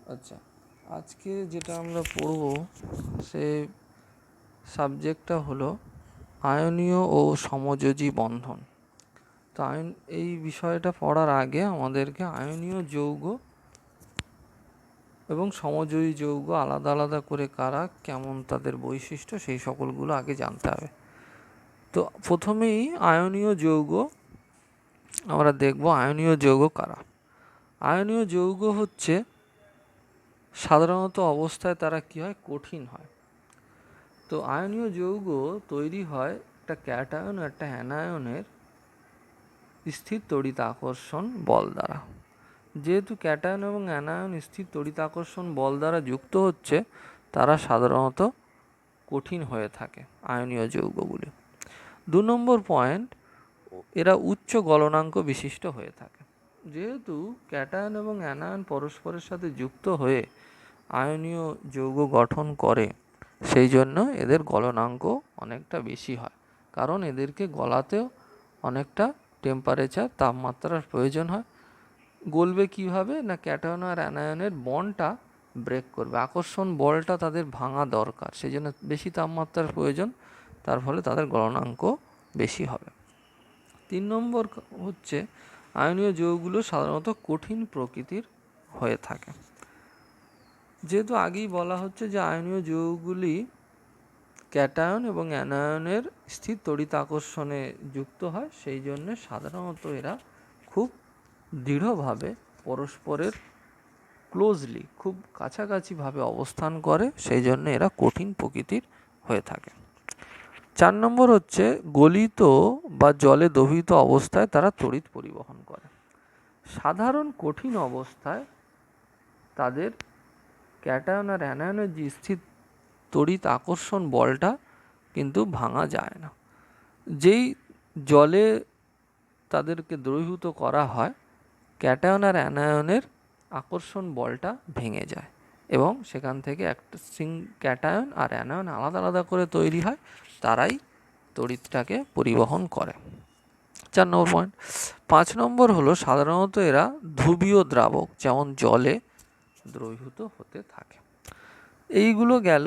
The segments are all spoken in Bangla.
আচ্ছা, আজকে যেটা আমরা পড়ব সে সাবজেক্টটা হলো আয়নীয় ও সমযোজী বন্ধন। তো এই বিষয়টা পড়ার আগে আমাদেরকে আয়নীয় যৌগ এবং সমযোজী যৌগ আলাদা আলাদা করে কারা, কেমন তাদের বৈশিষ্ট্য, সেই সকলগুলো আগে জানতে হবে। তো প্রথমেই আয়নীয় যৌগ আমরা দেখব। আয়নীয় যৌগ কারা? আয়নীয় যৌগ হচ্ছে সাধারণত অবস্থায় তারা কি হয়, কঠিন হয়। তো আয়নীয় যৌগ তৈরি হয় একটা ক্যাটায়ন ও একটা অ্যানায়নের স্থির তড়িৎ আকর্ষণ বল দ্বারা। যেহেতু ক্যাটায়ন এবং অ্যানায়ন স্থির তড়িৎ আকর্ষণ বল দ্বারা যুক্ত হচ্ছে, তারা সাধারণত কঠিন হয়ে থাকে আয়নীয় যৌগগুলি। 2 নম্বর পয়েন্ট, এরা উচ্চ গলনাঙ্ক বিশিষ্ট হয়ে থাকে। যেহেতু ক্যাটায়ন এবং অ্যানায়ন পরস্পরের সাথে যুক্ত হয়ে আয়নীয় যৌগ গঠন করে, সেই জন্য এদের গলনাঙ্ক অনেকটা বেশি হয়। কারণ এদেরকে গলাতেও অনেকটা টেম্পারেচার, তাপমাত্রার প্রয়োজন হয়। গলবে কিভাবে না, ক্যাটায়ন আর অ্যানায়নের বন্ডটা ব্রেক করবে, আকর্ষণ বলটা তাদের ভাঙা দরকার, সেই জন্য বেশি তাপমাত্রার প্রয়োজন, তার ফলে তাদের গলনাঙ্ক বেশি হবে। 3 নম্বর হচ্ছে আয়নীয় যৌগগুলো সাধারণত কঠিন প্রকৃতির হয়ে থাকে। যেহেতু আগেই বলা হচ্ছে যে আয়নীয় যৌগগুলি ক্যাটায়ন এবং অ্যানায়নের স্থির তড়িৎ আকর্ষণে যুক্ত হয়, সেই জন্য সাধারণত এরা খুব দৃঢ়ভাবে পরস্পরের ক্লোজলি, খুব কাছাকাছিভাবে অবস্থান করে, সেই জন্য এরা কঠিন প্রকৃতির হয়ে থাকে। 4 নম্বর হচ্ছে গলিত বা জলে দহিত অবস্থায় তারা তড়িৎ পরিবহন করে। সাধারণ কঠিন অবস্থায় তাদের ক্যাটায়ন আর অ্যানায়নের যে স্থির তড়িৎ আকর্ষণ বলটা কিন্তু ভাঙা যায় না। যেই জলে তাদেরকে দ্রবীভূত করা হয়, ক্যাটায়ন আর অ্যানায়নের আকর্ষণ বলটা ভেঙে যায় এবং সেখান থেকে একটা ক্যাটায়ন আর অ্যানায়ন আলাদা আলাদা করে তৈরি হয়, তারাই তড়িৎটাকে পরিবহন করে। 4 নম্বর পয়েন্ট। 5 নম্বর হলো সাধারণত এরা ধ্রুবীয় দ্রাবক যেমন জলে দ্রবীভূত হতে থাকে। এইগুলো গেল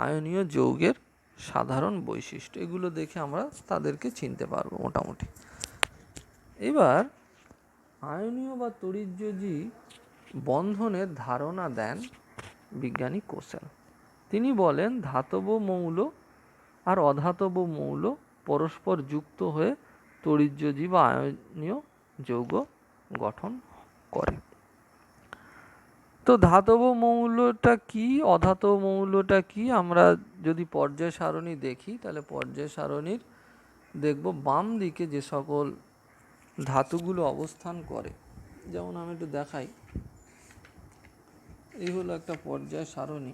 আয়নীয় যৌগের সাধারণ বৈশিষ্ট্য। এগুলো দেখে আমরা তাদেরকে চিনতে পারবো মোটামুটি। এবার আয়নীয় বা তড়িৎযোজী বন্ধনের ধারণা দেন বিজ্ঞানী কোসেল। তিনি বলেন ধাতব মৌল আর অধাতব মৌল পরস্পর যুক্ত হয়ে তড়িৎযোজী বা আয়নীয় যৌগ গঠন করে। তো ধাতব মৌলটা কি, অধাতব মৌলটা কি, আমরা যদি পর্যায় সারণী দেখি তাহলে পর্যায় সারণীর দেখব বাম দিকে যে সকল ধাতুগুলো অবস্থান করে, যেমন আমি একটু দেখাই, এই হলো একটা পর্যায় সারণী।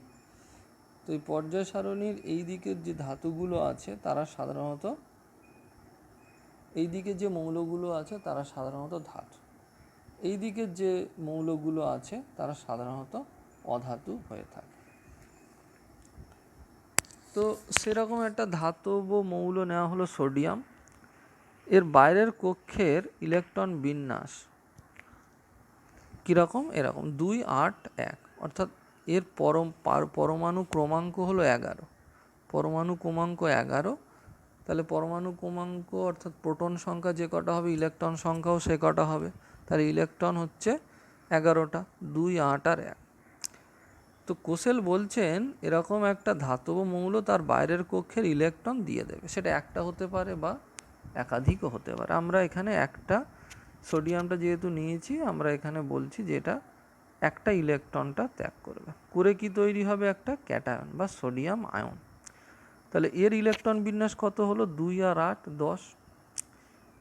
তো এই পর্যায় সারণীর এই দিকের যে ধাতুগুলো আছে তারা সাধারণত, এই দিকে যে মৌলগুলো আছে তারা সাধারণত ধাতু, এই দিকের যে মৌলগুলো আছে তারা সাধারণত অধাতু হয়ে থাকে। তো সেরকম একটা ধাতব মৌল নেওয়া হলো সোডিয়াম। এর বাইরের কক্ষের ইলেকট্রন বিন্যাস কীরকম, এরকম 2, 8, 1, অর্থাৎ এর পরমাণু ক্রমাঙ্ক হলো 11। পরমাণু ক্রমাঙ্ক 11, তাহলে পরমাণু ক্রমাঙ্ক অর্থাৎ প্রোটন সংখ্যা যে কটা হবে, ইলেকট্রন সংখ্যাও সে কটা হবে, তাহলে ইলেকট্রন হচ্ছে 11টা, 2, 8 আর 1। তো কোসেল বলছেন এরকম একটা ধাতব মৌল তার বাইরের কক্ষের ইলেকট্রন দিয়ে দেবে, সেটা একটা হতে পারে বা একাধিকও হতে পারে। আমরা এখানে একটা, সোডিয়ামটা যেহেতু নিয়েছি, আমরা এখানে বলছি যে এটা একটা ইলেকট্রনটা ত্যাগ করবে, করে কি তৈরি হবে, একটা ক্যাটায়ন বা সোডিয়াম আয়ন। তাহলে এর ইলেকট্রন বিন্যাস কত হলো, 2 আর 8, 10।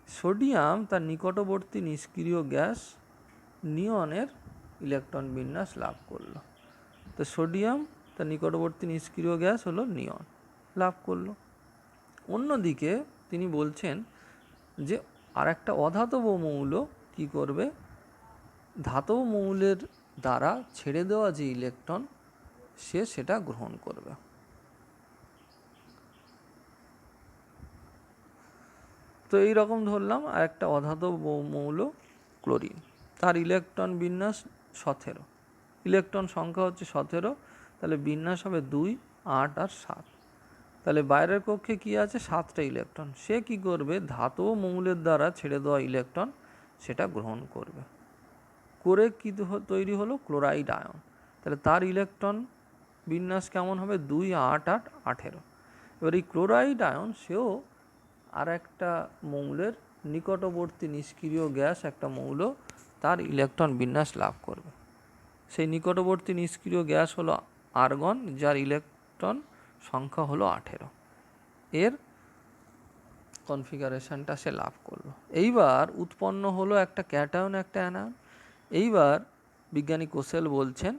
সোডিয়াম তার নিকটবর্তী নিষ্ক্রিয় গ্যাস নিয়নের ইলেকট্রন বিন্যাস লাভ করলো। তো সোডিয়াম তার নিকটবর্তী নিষ্ক্রিয় গ্যাস হলো নিয়ন লাভ করলো। অন্যদিকে তিনি বলছেন যে আর একটা অধাতব মৌল কি করবে, ধাতব মৌলের দ্বারা ছেড়ে দেওয়া যে ইলেকট্রন সেটা গ্রহণ করবে। তো এই রকম ধরলাম আর একটা অধাতব মৌল ক্লোরিন, তার ইলেকট্রন বিন্যাস 17। ইলেকট্রন সংখ্যা হচ্ছে 17, তাহলে বিন্যাস হবে 2, 8 আর 7। তাহলে বাইরের কক্ষে কি আছে, 7টা ইলেকট্রন। সে কি করবে, ধাতব মৌলের দ্বারা ছেড়ে দেওয়া ইলেকট্রন সেটা গ্রহণ করবে, করে কি তৈরি হলো, ক্লোরাইড আয়ন। তাহলে তার ইলেকট্রন বিন্যাস কেমন হবে, 2, 8, 8, 18। এবার এই ক্লোরাইড আয়ন সেও আর একটা মৌলের নিকটবর্তী নিষ্ক্রিয় গ্যাস, একটা মৌল, তার ইলেকট্রন বিন্যাস লাভ করবে। সেই নিকটবর্তী নিষ্ক্রিয় গ্যাস হলো আর্গন, যার ইলেকট্রন সংখ্যা হলো 18। এর কনফিগারেশনটা সে লাভ করলো। এইবার উৎপন্ন হলো একটা ক্যাটায়ন, একটা অ্যানায়ন। এইবার বিজ্ঞানী কোসেল বলছেন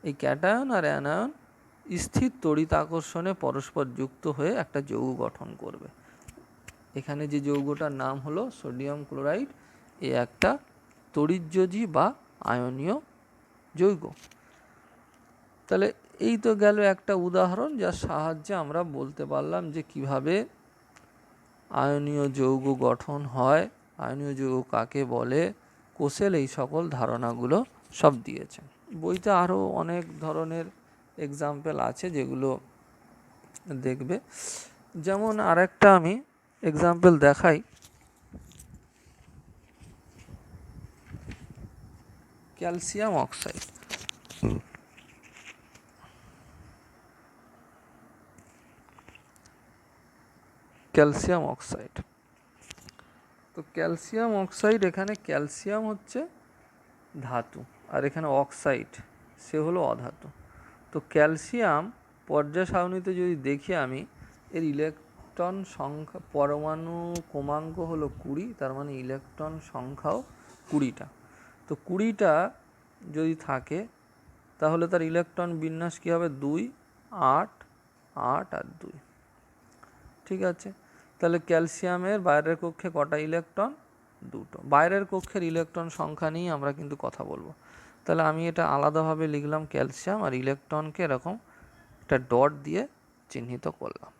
এই ক্যাটায়ন আর অ্যানায়ন স্থির তড়িৎ আকর্ষণে পরস্পর যুক্ত হয়ে একটা যৌগ গঠন করবে। এখানে যে যৌগটার নাম হলো সোডিয়াম ক্লোরাইড, এ একটা তড়িৎযোজী বা আয়নীয় যৌগ। তাহলে এই তো গেল একটা উদাহরণ, যার সাহায্যে আমরা বলতে পারলাম যে কিভাবে আয়নীয় যৌগ গঠন হয়, আয়নীয় যৌগ কাকে বলে। কোসেল এই সকল ধারণাগুলো সব দিয়েছে। বইতে আরও অনেক ধরনের এক্সাম্পল আছে যেগুলো দেখবে। যেমন আরেকটা আমি এক্সাম্পল দেখাই, ক্যালসিয়াম অক্সাইড। ক্যালসিয়াম অক্সাইড, তো ক্যালসিয়াম অক্সাইড, এখানে ক্যালসিয়াম হচ্ছে ধাতু আর এখানে অক্সাইড সে হলো অধাতু। তো ক্যালসিয়াম পর্যায় সারণীতে যদি দেখি আমি, এর ইলেকট্রন সংখ্যা, পরমাণু ক্রমাঙ্ক হলো 20, তার মানে ইলেকট্রন সংখ্যাও 20টা। তো 20টা যদি থাকে তাহলে তার ইলেকট্রন বিন্যাস কী হবে, 2, 8, 8 আর 2। ঠিক আছে, তাহলে ক্যালসিয়ামের বাইরের কক্ষে কটা ইলেকট্রন, 2টো। বাইরের কক্ষের ইলেকট্রন সংখ্যা নিয়ে আমরা কিন্তু কথা বলবো। তাহলে আমি এটা আলাদাভাবে লিখলাম ক্যালসিয়াম, আর ইলেকট্রনকে এরকম একটা ডট দিয়ে চিহ্নিত করলাম।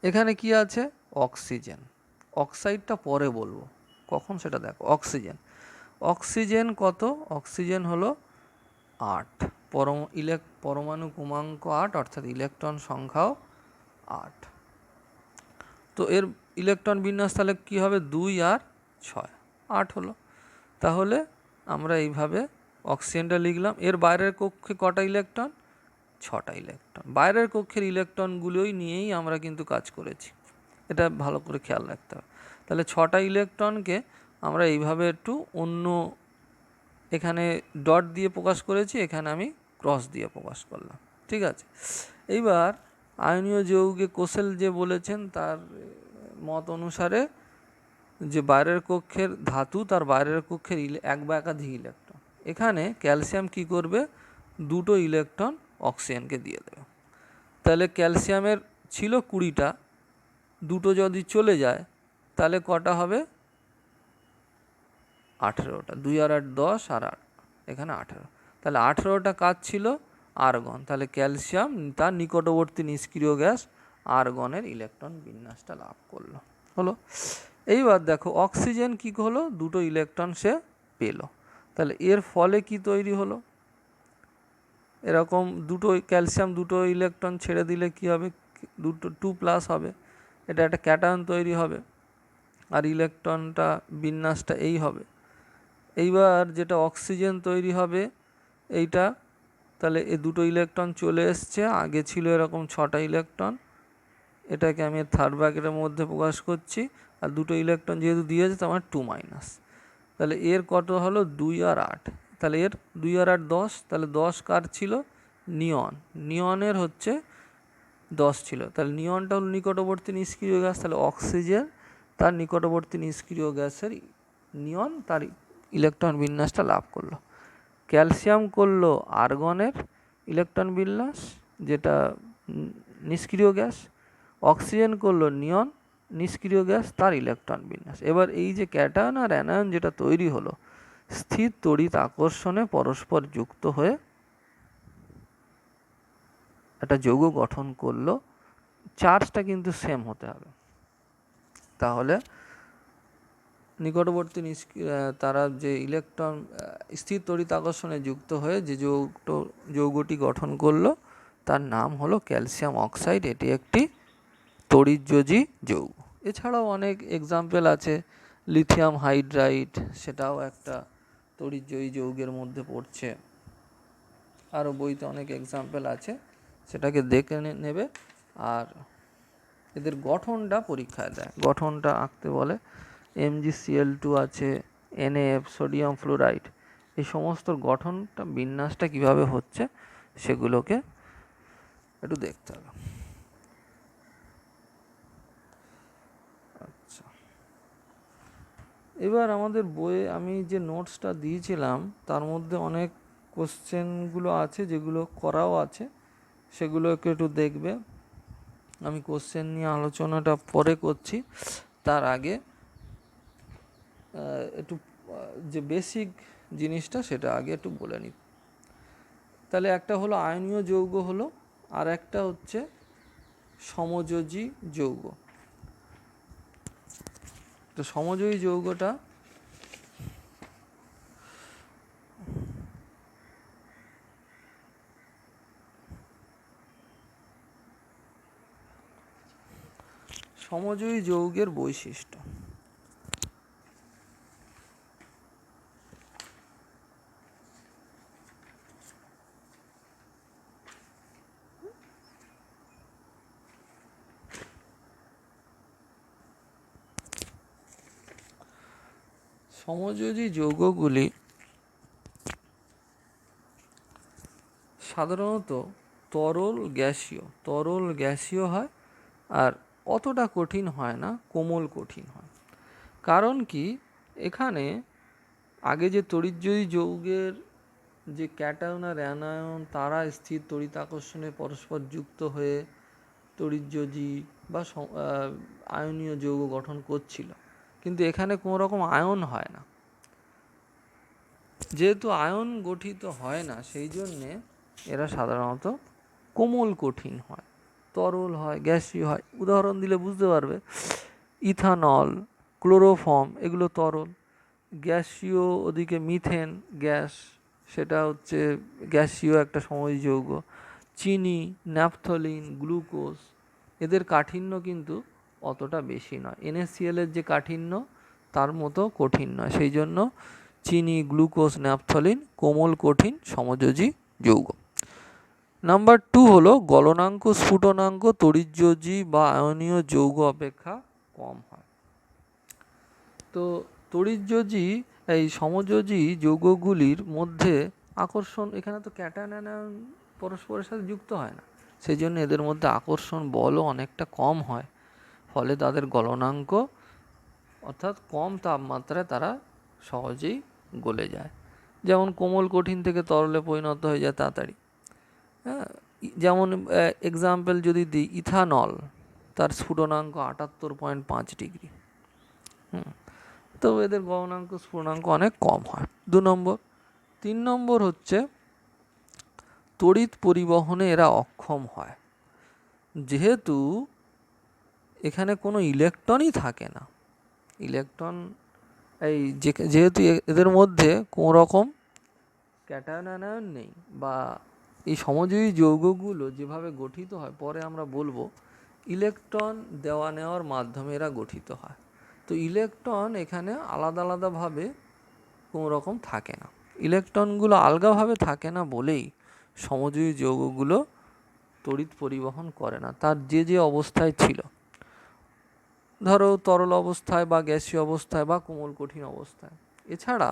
এখানে কি আছে, অক্সিজেন। অক্সাইডটা পরে বলবো কখন, সেটা দেখো। অক্সিজেন, অক্সিজেন কত, অক্সিজেন হলো 8, পরমাণু ক্রমাঙ্ক 8, অর্থাৎ ইলেকট্রন সংখ্যাও 8। তো এর ইলেকট্রন বিন্যাস তাহলে কী হবে, 2 আর 6, 8 হলো। তাহলে আমরা এইভাবে অক্সিজেনটা লিখলাম। এর বাইরের কক্ষে কটা ইলেকট্রন, 6টা ইলেকট্রন। বাইরের কক্ষের ইলেকট্রনগুলোই নিয়েই আমরা কিন্তু কাজ করেছি, এটা ভালো করে খেয়াল রাখতে হবে। তাহলে 6টা ইলেকট্রনকে আমরা এইভাবে একটু অন্য, এখানে ডট দিয়ে প্রকাশ করেছি, এখানে আমি ক্রস দিয়ে প্রকাশ করলাম। ঠিক আছে, এইবার আয়নীয় যৌগে কোসেল যে বলেছেন তার মত অনুসারে যে বাইরের কক্ষের ধাতু, তার বাইরের কক্ষের এক বা একাধিক ইলেকট্রন। এখানে ক্যালসিয়াম কি করবে, 2টো ইলেকট্রন অক্সিজেনকে দিয়ে দেবে। তাহলে ক্যালসিয়ামের ছিল 20টা, 2টো যদি চলে যায় তাহলে কটা হবে, 18টা। 2 আর 8, 10 আর 8, এখানে 18। তাহলে 18টা কাজ ছিল আর্গন। তাহলে ক্যালসিয়াম তার নিকটবর্তী নিষ্ক্রিয় গ্যাস আর্গনের ইলেকট্রন বিন্যাসটা লাভ করলো, হলো। এইবার দেখো অক্সিজেন কি হলো, 2টো ইলেকট্রন সে পেল। তাহলে এর ফলে কি তৈরি হলো, এরকম ক্যালসিয়াম 2টো ইলেকট্রন ছেড়ে দিলে কি হবে, 2+ হবে, এটা একটা ক্যাটায়ন তৈরি হবে, আর ইলেকট্রনটা বিন্যাসটা এই হবে। এইবার যেটা অক্সিজেন তৈরি হবে এইটা, তাহলে এই 2টো ইলেকট্রন চলে এসছে, আগে ছিল এরকম 6টা ইলেকট্রন, এটাকে আমি থার্ড ব্র্যাকেটের মধ্যে প্রকাশ করছি, আর 2টো ইলেকট্রন যেহেতু দিয়েছে তার মানে 2-। তাহলে এর কত হলো, 2 আর 8। তাহলে এর 2 আর 8, 10। তাহলে 10 কার ছিল, নিয়ন। নিয়নের হচ্ছে 10 ছিল। তাহলে নিয়নটা হলো নিকটবর্তী নিষ্ক্রিয় গ্যাস। তাহলে অক্সিজেন তার নিকটবর্তী নিষ্ক্রিয় গ্যাসের নিয়ন তার ইলেকট্রন বিন্যাসটা লাভ করলো। ক্যালসিয়াম করলো আর্গনের ইলেকট্রন বিন্যাস, যেটা নিষ্ক্রিয় গ্যাস। অক্সিজেন করলো নিয়ন নিষ্ক্রিয় গ্যাস, তার ইলেকট্রন বিন্যাস। এবার এই যে ক্যাটায়ন আর অ্যানায়ন যেটা তৈরি হলো, স্থির তড়িৎ আকর্ষণে পরস্পর যুক্ত হয়ে একটা যৌগ গঠন করলো। চার্জটা কিন্তু সেম হতে হবে, তাহলে নিকটবর্তী তারা যে ইলেকট্রন স্থির তড়িৎ আকর্ষণে যুক্ত হয়ে যে যৌগটি গঠন করলো তার নাম হলো ক্যালসিয়াম অক্সাইড। এটি একটি তড়িৎযোজী যৌগ। এছাড়াও অনেক এক্সাম্পল আছে, লিথিয়াম হাইড্রাইড, সেটাও একটা তড়িৎযোজী যৌগের মধ্যে পড়ছে। আরও বইতে অনেক এক্সাম্পল আছে, সেটাকে দেখে নেবে। আর এদের গঠনটা পরীক্ষায় দেয়, গঠনটা আঁকতে বলে। MgCl2 আছে, NaF, সোডিয়াম ফ্লোরাইড, এই সমস্ত গঠনটা বিন্যাসটা কিভাবে হচ্ছে সেগুলোকে একটু দেখতে হবে। আচ্ছা, এবার আমাদের বইয়ে আমি যে নোটসটা দিয়েছিলাম তার মধ্যে অনেক কোশ্চেনগুলো আছে যেগুলো করাও আছে, সেগুলোকে একটু দেখবে। আমি কোশ্চেন নিয়ে আলোচনাটা পরে করছি, তার আগে একটু যে বেসিক জিনিসটা সেটা আগে একটু বলে নিই। তাহলে একটা হলো আয়নীয় যৌগ হলো, আর একটা হচ্ছে সমযোজী যৌগ। তো সমযোজী যৌগটা সমযোজী যৌগের বৈশিষ্ট্য। সমযোজী যৌগগুলি সাধারণত তরল গ্যাসীয় হয়, আর অতটা কঠিন হয় না, কোমল কঠিন হয়। কারণ কি, এখানে আগে যে তড়িৎযোজী যৌগের যে ক্যাটায়ন আর অ্যানায়ন তারা স্থির তড়িৎ আকর্ষণে পরস্পর যুক্ত হয়ে তড়িৎযোজী বা আয়নীয় যৌগ গঠন করছিল, কিন্তু এখানে কোনো রকম আয়ন হয় না। যেহেতু আয়ন গঠিত হয় না, সেই জন্যে এরা সাধারণত কোমল কঠিন হয়, তরল হয়, গ্যাসীয় হয়। উদাহরণ দিলে বুঝতে পারবে, ইথানল, ক্লোরোফর্ম, এগুলো তরল। গ্যাসীয় ওদিকে মিথেন গ্যাস, সেটা হচ্ছে গ্যাসীয় একটা সমযোজী যৌগ। চিনি, ন্যাপথলিন, গ্লুকোজ, এদের কাঠিন্য কিন্তু অতটা বেশি নয়। NaCl এর যে কাঠিন্য তার মতো কঠিন নয়, সেই জন্য চিনি, গ্লুকোজ, ন্যাপথলিন কোমল কঠিন সমযোজী যৌগ। নাম্বার 2 হলো গলনাঙ্ক স্ফুটনাঙ্ক তড়িৎযোজী বা আয়নীয় যৌগ অপেক্ষা কম হয়। তো তড়িৎযোজী এই সমযোজী যৌগগুলির মধ্যে আকর্ষণ, এখানে তো ক্যাটায়ন অ্যানায়ন পরস্পরের সাথে যুক্ত হয় না, সেই জন্য এদের মধ্যে আকর্ষণ বলও অনেকটা কম হয়। ফলে তাদের গলনাঙ্ক অর্থাৎ কম তাপমাত্রায় তারা সহজেই গলে যায়। যেমন কোমল কঠিন থেকে তরলে পরিণত হয়ে যায় তাড়াতাড়ি। হ্যাঁ, যেমন এক্সাম্পল যদি দিই, ইথানল, তার স্ফুটনাঙ্ক 78.5 ডিগ্রি। তো এদের গলনাঙ্ক স্ফুটনাঙ্ক অনেক কম হয়। 2 নম্বর। 3 নম্বর হচ্ছে তড়িৎ পরিবহনে এরা অক্ষম হয়, যেহেতু এখানে কোনো ইলেকট্রনই থাকে না। ইলেকট্রন যেহেতু এদের মধ্যে কোনো রকম ক্যাটায়ন অ্যানায়ন নেই, বা এই সমযোজী যৌগগুলো যেভাবে গঠিত হয় পরে আমরা বলবো, ইলেকট্রন দেওয়া নেওয়ার মাধ্যমে এরা গঠিত হয়। তো ইলেকট্রন এখানে আলাদা আলাদাভাবে কোনো রকম থাকে না। ইলেকট্রনগুলো আলগাভাবে থাকে না বলেই সমযোজী যৌগগুলো তড়িৎ পরিবহন করে না, তার যে যে অবস্থায় ছিল, ধরো তরল অবস্থায় বা গ্যাসীয় অবস্থায় বা কোমল কঠিন অবস্থায়। এছাড়া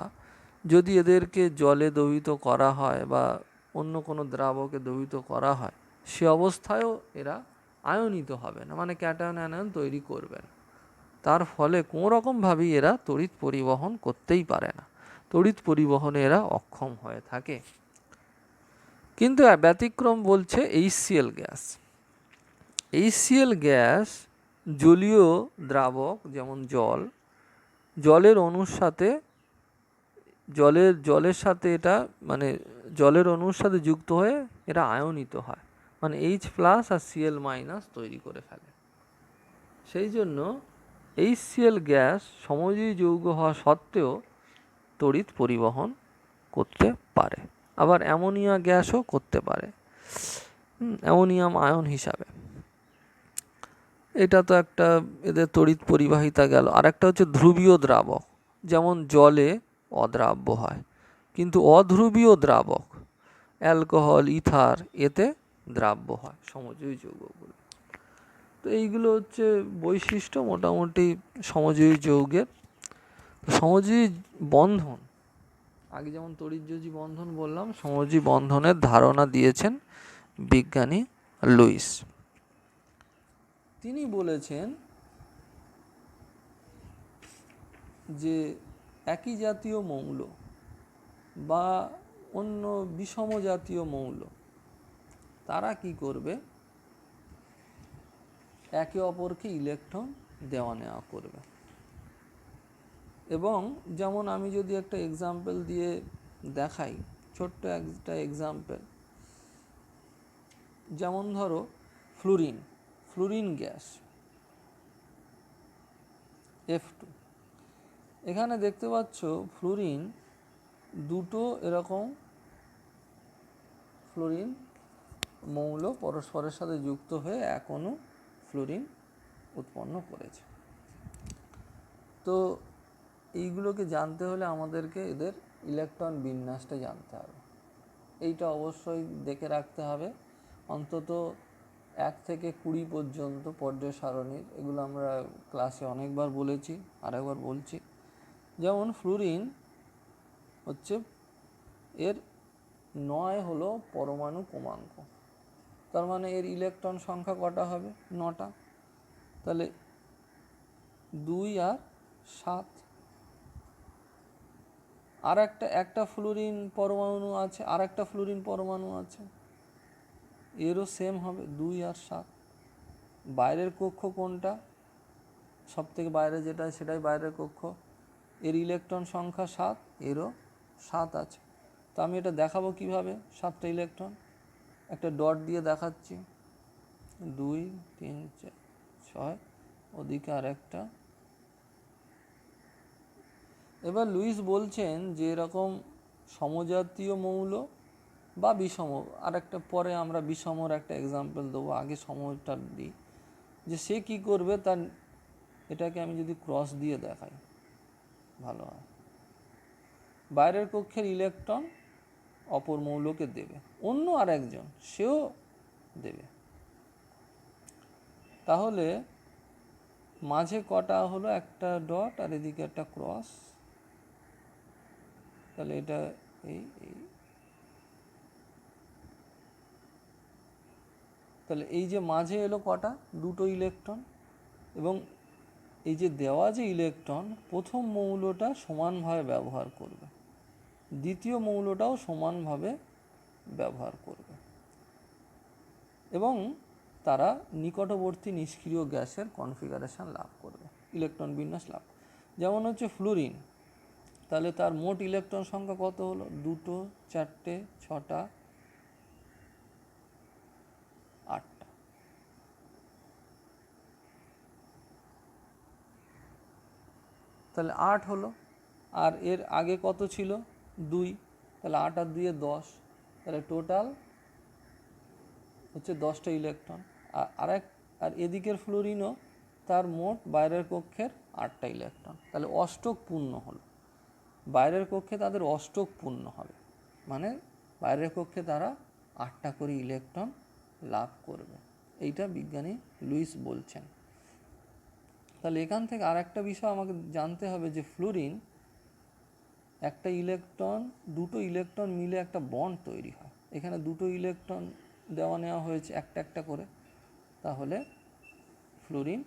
যদি এদেরকে জলে দ্রবীভূত করা হয় বা অন্য কোনো দ্রাবকে দ্রবীভূত করা হয়, সে অবস্থায়ও এরা আয়নিত হবে না, মানে ক্যাটায়ন অ্যানায়ন তৈরি করবে না। তার ফলে কোনো রকমভাবেই এরা তড়িৎ পরিবহন করতেই পারে না, তড়িৎ পরিবহনে এরা অক্ষম হয়ে থাকে। কিন্তু ব্যতিক্রম বলছে HCl গ্যাস। HCl গ্যাস জলীয় দ্রাবক, যেমন জলের অণুর সাথে জলের সাথে এটা মানে জলের অণুর সাথে যুক্ত হয়ে এরা আয়নিত হয়, মানে H+ আর Cl- তৈরি করে ফেলে। সেই জন্য HCl গ্যাস সমযোজী যৌগ হওয়া সত্ত্বেও তড়িৎ পরিবহন করতে পারে, আবার অ্যামোনিয়া গ্যাসও করতে পারে অ্যামোনিয়াম আয়ন হিসাবে। এটা তো একটা এদের তড়িৎ পরিবাহিতা গেল। আর একটা হচ্ছে ধ্রুবীয় দ্রাবক, যেমন জলে অদ্রাব্য হয়, কিন্তু অধ্রুবীয় দ্রাবক অ্যালকোহল, ইথার এতে দ্রাব্য হয় সমযোজী যৌগগুলো। তো এইগুলো হচ্ছে বৈশিষ্ট্য মোটামুটি সমযোজী যৌগের। সমযোজী বন্ধন, আগে যেমন তড়িৎযোজী বন্ধন বললাম, সমযোজী বন্ধনের ধারণা দিয়েছেন বিজ্ঞানী লুইস। তিনি বলেছেন যে একই জাতীয় মৌল বা অন্য বিষম জাতীয় মৌল তারা কি করবে, একে অপরকে ইলেকট্রন দেওয়া নেওয়া করবে। এবং যেমন আমি যদি একটা এক্সাম্পল দিয়ে দেখাই, ছোট্ট একটা এক্সাম্পল, যেমন ধরো ফ্লুরিন গ্যাস F2, এখানে দেখতে পাচ্ছ ফ্লুরিন দুটো এরকম ফ্লুরিন মৌল পরস্পরের সাথে যুক্ত হয়ে এক অণু ফ্লুরিন উৎপন্ন করেছে। তো এইগুলোকে জানতে হলে আমাদেরকে এদের ইলেকট্রন বিন্যাসটা জানতে হবে। এইটা অবশ্যই দেখে রাখতে হবে, অন্তত 1 থেকে 20 পর্যন্ত পর্যায় সারণীর, এগুলো আমরা ক্লাসে অনেকবার বলেছি, আরেকবার বলছি। যেমন ফ্লুরিন হচ্ছে এর 9 হলো পরমাণু ক্রমাঙ্ক, তার মানে এর ইলেকট্রন সংখ্যা কটা হবে, 9টা। তাহলে 2 আর 7। আর একটা ফ্লুরিন পরমাণু আছে, আর একটা ফ্লুরিন পরমাণু আছে, এরও সেম হবে 2 আর 7। বাইরের কক্ষ কোনটা, সব থেকে বাইরে যেটা সেটাই বাইরের কক্ষ, এর ইলেকট্রন সংখ্যা 7, এরও 7 আছে। তো আমি এটা দেখাবো কিভাবে, 7টা ইলেকট্রন একটা ডট দিয়ে দেখাচ্ছি, 2 3 4 6, ওদিকে আর একটা। এবার লুইস বলছেন যে এরকম সমজাতীয় মৌল বা বিষম, আর একটা পরে আমরা বিষমর একটা এক্সাম্পল দেবো, আগে সমটা দিই, যে সে কি করবে, তার এটাকে আমি যদি ক্রস দিয়ে দেখাই ভালো হয়। বাইরের কক্ষের ইলেকট্রন অপর মৌলকে দেবে, অন্য আর একজন সেও দেবে। তাহলে মাঝে কটা হলো, একটা ডট আর এদিকে একটা ক্রস, তাহলে এটা এই তাহলে এই যে মাঝে এলো কটা, 2টো ইলেকট্রন, এবং এই যে দেওয়া যে ইলেকট্রন প্রথম মৌলটা সমানভাবে ব্যবহার করবে, দ্বিতীয় মৌলটাও সমানভাবে ব্যবহার করবে, এবং তারা নিকটবর্তী নিষ্ক্রিয় গ্যাসের কনফিগারেশন লাভ করবে, ইলেকট্রন বিন্যাস লাভ। যেমন হচ্ছে ফ্লুরিন, তাহলে তার মোট ইলেকট্রন সংখ্যা কত হলো, 2টো 4টে 6টা 8টা। তাহলে 8 হলো, আর এর আগে কত ছিল, 2, তাহলে 8 আর 2 এ 10, তাহলে টোটাল হচ্ছে 10টা ইলেকট্রন। আর এদিকের ফ্লুরিনও তার মোট বাইরের কক্ষের 8টা ইলেকট্রন, তাহলে অষ্টক পূর্ণ হলো। বাইরের কক্ষে তাদের অষ্টক পূর্ণ হবে, মানে বাইরের কক্ষে তারা 8টা করে ইলেকট্রন লাভ করবে, এইটা বিজ্ঞানী লুইস বলছেন। তাহলে এখান থেকে আর একটা বিষয় আমাকে জানতে হবে যে ফ্লুরিন একটা ইলেকট্রন, 2টো ইলেকট্রন মিলে একটা বন্ড তৈরি হয়, এখানে 2টো ইলেকট্রন দেওয়া নেওয়া হয়েছে একটা একটা করে, তাহলে ফ্লুরিন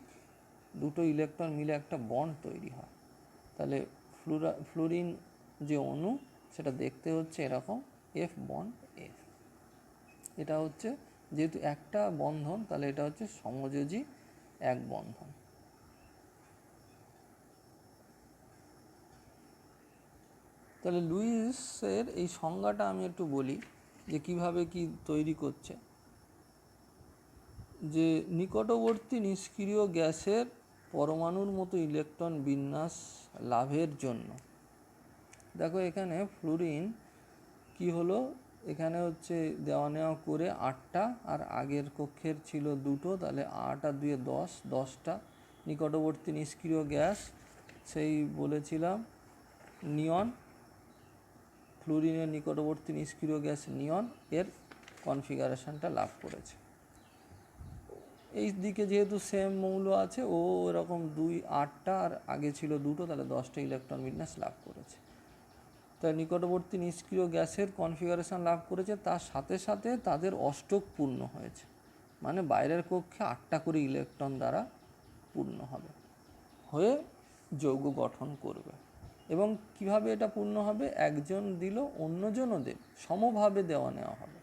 2টো ইলেকট্রন মিলে একটা বন্ড তৈরি হয়। তাহলে ফ্লুরিন যে অণু সেটা দেখতে হচ্ছে এরকম, F বন্ড F। এটা হচ্ছে যেহেতু একটা বন্ধন, তাহলে এটা হচ্ছে সমযোজী এক বন্ধন। তাহলে লুইসের এই সংজ্ঞাটা আমি একটু বলি যে কিভাবে কি তৈরি করছে, যে নিকটবর্তী নিষ্ক্রিয় গ্যাসের পরমাণুর মতো ইলেকট্রন বিন্যাস লাভের জন্য। দেখো এখানে ফ্লুরিন কি হলো, এখানে হচ্ছে দেওয়া নেওয়া করে 8টা, আর আগের কক্ষের ছিল 2টো, তাহলে 8 আর 2 10, 10টা নিকটবর্তী নিষ্ক্রিয় গ্যাস, সেই বলেছিলাম নিয়ন, ফ্লুরিনের নিকটবর্তী নিষ্ক্রিয় গ্যাস নিয়ন, এর কনফিগারেশনটা লাভ করেছে। এই দিকে যেহেতু সেম মৌল আছে, ও এরকম 8টা আর আগে ছিল 2টো, তাহলে 10টা ইলেকট্রন বিন্যাস লাভ করেছে। তাই নিকটবর্তী নিষ্ক্রিয় গ্যাসের কনফিগারেশন লাভ করেছে, তার সাথে সাথে তাদের অষ্টক পূর্ণ হয়েছে, মানে বাইরের কক্ষে 8টা করে ইলেকট্রন দ্বারা পূর্ণ হবে, হয়ে যৌগ গঠন করবে। এবং কিভাবে এটা পূর্ণ হবে, একজন দিল অন্যজনও দেবে, সমভাবে দেওয়া নেওয়া হবে।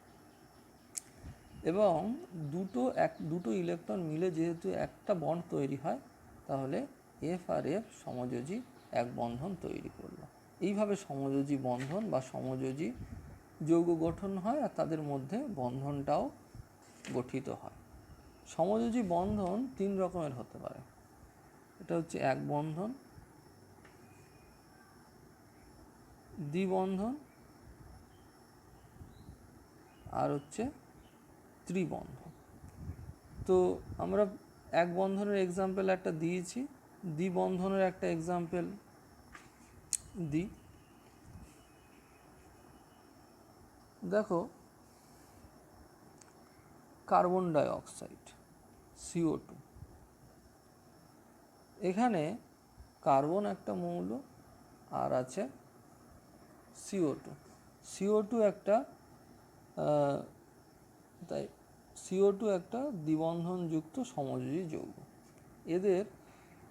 এবং দুটো ইলেকট্রন মিলে যেহেতু একটা বন্ড তৈরি হয়, তাহলে এফ আর এফ সমযোজী এক বন্ধন তৈরি করলো। এইভাবে সমযোজী বন্ধন বা সমযোজী যৌগ গঠন হয়, আর তাদের মধ্যে বন্ধনটাও গঠিত হয়। সমযোজী বন্ধন 3 রকমের হতে পারে। এটা হচ্ছে এক বন্ধন, দ্বিবন্ধন, আর হচ্ছে ত্রিবন্ধন। তো আমরা এক বন্ধনের এক্সাম্পল একটা দিয়েছি, দ্বিবন্ধনের একটা এক্সাম্পল দিই। দেখো কার্বন ডাই অক্সাইড CO2, এখানে কার্বন একটা মৌল আর আছে CO2 একটা তাই CO2 একটা দ্বিবন্ধনযুক্ত সমযোজী যৌগ। এদের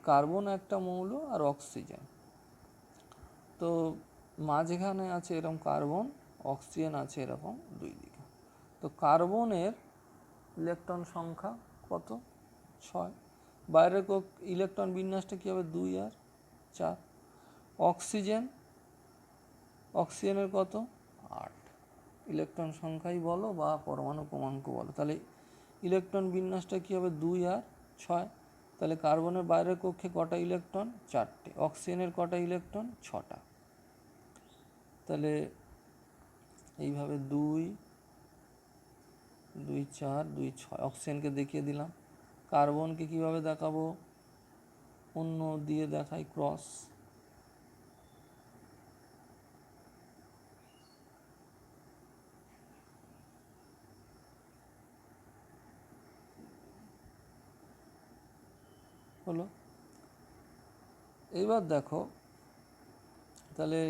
কার্বন একটা মৌল আর অক্সিজেন, তো মাঝখানে আছে এরকম কার্বন, অক্সিজেন আছে এরকম দুই দিকে। তো কার্বনের ইলেকট্রন সংখ্যা কত? 6। বাইরের ইলেকট্রন বিন্যাসটা কী হবে? 2 আর 4। অক্সিজেনের কত? 8। ইলেকট্রন সংখ্যাই বলো বা পরমাণু ক্রমাঙ্ক বলো, তাহলে ইলেকট্রন বিন্যাসটা কী হবে? 2 আর 6। তাহলে কার্বনের বাইরের কক্ষে কটা ইলেকট্রন? 4টে। অক্সিজেনের কটা ইলেকট্রন? 6টা। তাহলে এইভাবে 2, 2, 4, 2, 6 অক্সিজেনকে দেখিয়ে দিলাম। কার্বনকে কিভাবে দেখাবো? অন্য দিয়ে দেখাই, ক্রস। হলো। এইবার দেখো, তাহলে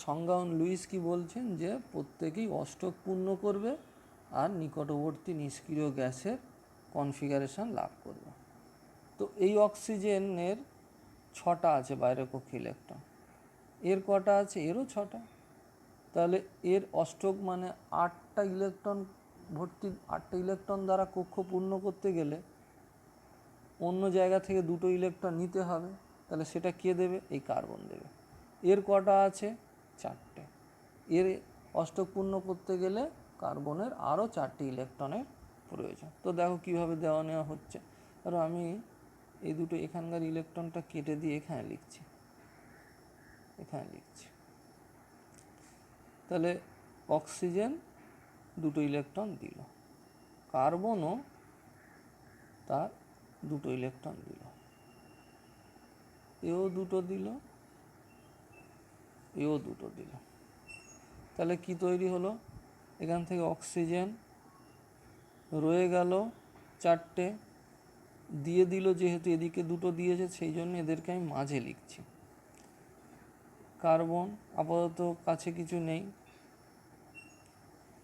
সংজ্ঞায়ন লুইস কি বলছেন, যে প্রত্যেকেই অষ্টক পূর্ণ করবে আর নিকটবর্তী নিষ্ক্রিয় গ্যাসের কনফিগারেশন লাভ করবে। তো এই অক্সিজেনের 6টা আছে বাইরের কক্ষে ইলেকট্রন, এর কটা আছে? এরও 6টা। তাহলে এর অষ্টক মানে 8টা ইলেকট্রন ভর্তি, 8টা ইলেকট্রন দ্বারা কক্ষ পূর্ণ করতে গেলে অন্য জায়গা থেকে 2টো ইলেকট্রন নিতে হবে, তাহলে সেটা কে দেবে? এই কার্বন দেবে। এর কটা আছে? 4টে। এর অষ্টক পূর্ণ করতে গেলে কার্বনের আরও 4টি ইলেকট্রনের প্রয়োজন। তো দেখো কীভাবে দেওয়া নেওয়া হচ্ছে। আর আমি এই দুটো এখানকার ইলেকট্রনটা কেটে দিয়ে এখানে লিখছি। তাহলে অক্সিজেন 2টো ইলেকট্রন দিল, কার্বনও তার 2টো ইলেকট্রন দিল, এও 2টো দিল, এও 2টো দিল। তাহলে কি তৈরি হলো? এখান থেকে অক্সিজেন রয়ে গেল 4টে, দিয়ে দিল, যেহেতু এদিকে 2টো দিয়েছে সেই জন্য এদেরকে আমি মাঝে লিখছি। কার্বন আপাতত কাছে কিছু নেই,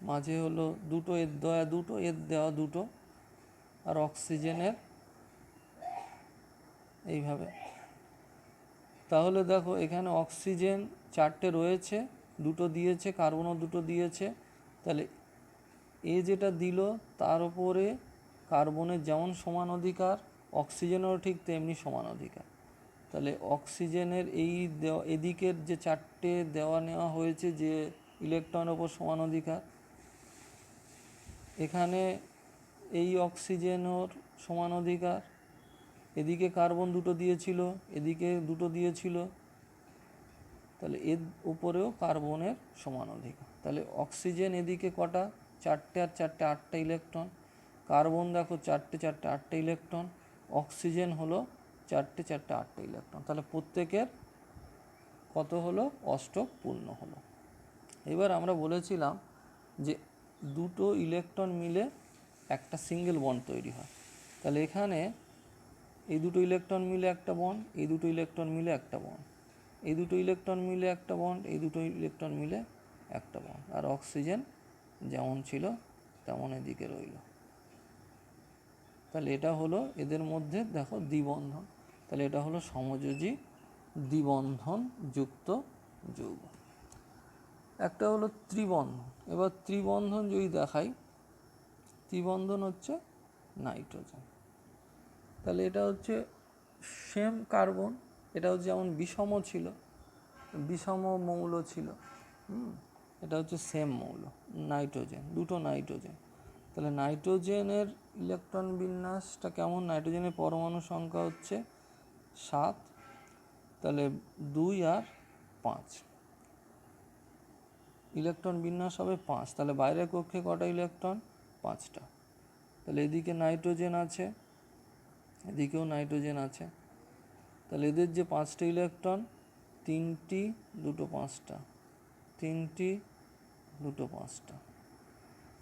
মাঝে হলো 2টো, এর দেওয়া 2টো, এর দেওয়া 2টো, আর অক্সিজেনের এইভাবে। তাহলে দেখো এখানে অক্সিজেন 4টে রয়েছে, 2টো দিয়েছে, কার্বনও 2টো দিয়েছে। তাহলে এ যেটা দিল তার উপরে কার্বনের যেমন সমান অধিকার, অক্সিজেনেরও ঠিক তেমনি সমান অধিকার। তাহলে অক্সিজেনের এই এদিকের যে 4টে দেওয়া নেওয়া হয়েছে, যে ইলেকট্রনের ওপর সমান অধিকার, এখানে এই অক্সিজেনের সমান অধিকার, এদিকে কার্বন দুটো দিয়েছিল, এদিকে দুটো দিয়েছিল, তাহলে এর উপরেও কার্বনের সমান অধিকার। তাহলে অক্সিজেন এদিকে কটা, 4টে আর 4টে 8টা ইলেকট্রন, কার্বন দেখো 4টে 4টে 8টা ইলেকট্রন, অক্সিজেন হলো 4টে 4টে 8টা ইলেকট্রন। তাহলে প্রত্যেকের কত হলো, অষ্টক পূর্ণ হলো। এবার আমরা বলেছিলাম যে দুটো ইলেকট্রন মিলে একটা সিঙ্গেল বন্ড তৈরি হয়। তাহলে এখানে এই দুটো ইলেকট্রন মিলে একটা বন্ড, এই দুটো ইলেকট্রন মিলে একটা বন্ড, এই দুটো ইলেকট্রন মিলে একটা বন্ড, এই দুটো ইলেকট্রন মিলে একটা বন্ড, আর অক্সিজেন যেমন ছিল তেমন এদিকে রইল। তাহলে এটা হলো এদের মধ্যে দেখো দ্বিবন্ধন, তাহলে এটা হলো সমযোজী দ্বিবন্ধন যুক্ত যৌগ। একটা হলো ত্রিবন্ধন। এবার ত্রিবন্ধন যদি দেখাই, ত্রিবন্ধন হচ্ছে নাইট্রোজেন। তাহলে এটা হচ্ছে সেম কার্বন, এটা হচ্ছে যেমন বিষম ছিল, বিষম মৌল ছিল, এটা হচ্ছে সেম মৌল নাইট্রোজেন, দুটো নাইট্রোজেন। তাহলে নাইট্রোজেনের ইলেকট্রন বিন্যাসটা কেমন, নাইট্রোজেনের পরমাণু সংখ্যা হচ্ছে 7, তাহলে 2 আর 5, ইলেকট্রন বিন্যাস হবে 5। তাহলে বাইরের কক্ষে কটা ইলেকট্রন, 5টা। তাহলে এদিকে নাইট্রোজেন আছে, এদিকেও নাইট্রোজেন আছে, তাহলে এদের যে 5টা ইলেকট্রন, 3টি 2টো 5টা, 3টি 2টো 5টা।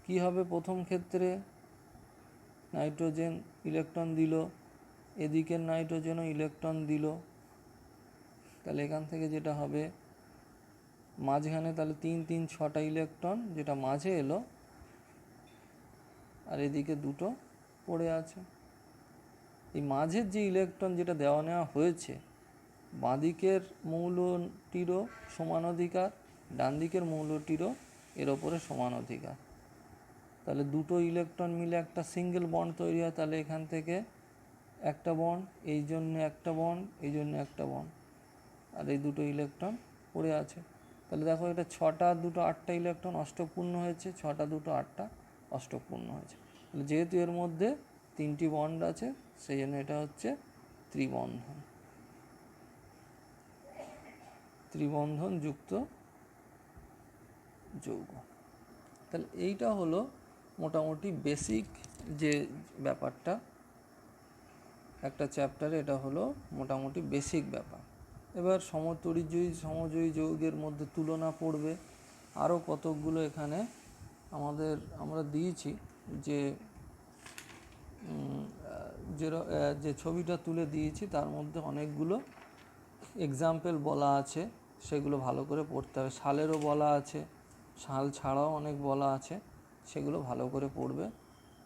কী হবে, প্রথম ক্ষেত্রে নাইট্রোজেন ইলেকট্রন দিল, এদিকের নাইট্রোজেনও ইলেকট্রন দিল, তাহলে এখান থেকে যেটা হবে মাঝখানে তাহলে 3 3 6টা ইলেকট্রন যেটা মাঝে এলো, আর এদিকে দুটো পড়ে আছে। এই মাঝের যে ইলেকট্রন যেটা দেওয়া নেওয়া হয়েছে, বাঁদিকের মৌলটিরও সমান অধিকার, ডান দিকের মৌলটিরও এর ওপরে সমান অধিকার। তাহলে দুটো ইলেকট্রন মিলে একটা সিঙ্গেল বন্ড তৈরি হয়, তাহলে এখান থেকে একটা বন্ড, এই জন্য একটা বন্ড, এই জন্য একটা বন্ড, আর এই দুটো ইলেকট্রন পড়ে আছে। তাহলে দেখো এটা 6টা 2টো 8টা ইলেকট্রন অষ্টকপূর্ণ হয়েছে, 6টা 2টো 8টা অষ্টকপূর্ণ হয়েছে। তাহলে যেহেতু এর মধ্যে 3টি বন্ড আছে, সেই জন্য এটা হচ্ছে ত্রিবন্ধন, ত্রিবন্ধন যুক্ত যৌগ। তাহলে এইটা হলো মোটামুটি বেসিক যে ব্যাপারটা একটা চ্যাপ্টারে, এটা হলো মোটামুটি বেসিক ব্যাপার। এবার সমযোজী যৌগের মধ্যে তুলনা পড়বে, আরও কতকগুলো এখানে আমরা দিয়েছি, যে ছবিটা তুলে দিয়েছি তার মধ্যে অনেকগুলো এক্সাম্পল বলা আছে, সেগুলো ভালো করে পড়তে হবে। সালেরও বলা আছে, সাল ছাড়াও অনেক বলা আছে, সেগুলো ভালো করে পড়বে,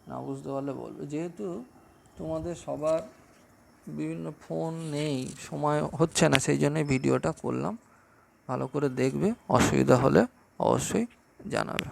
না বুঝতে পারলে বলবে। যেহেতু তোমাদের সবার বিভিন্ন ফোন নেই, সময় হচ্ছে না, সেই জন্যই ভিডিওটা করলাম, ভালো করে দেখবে, অসুবিধা হলে অবশ্যই জানাবে।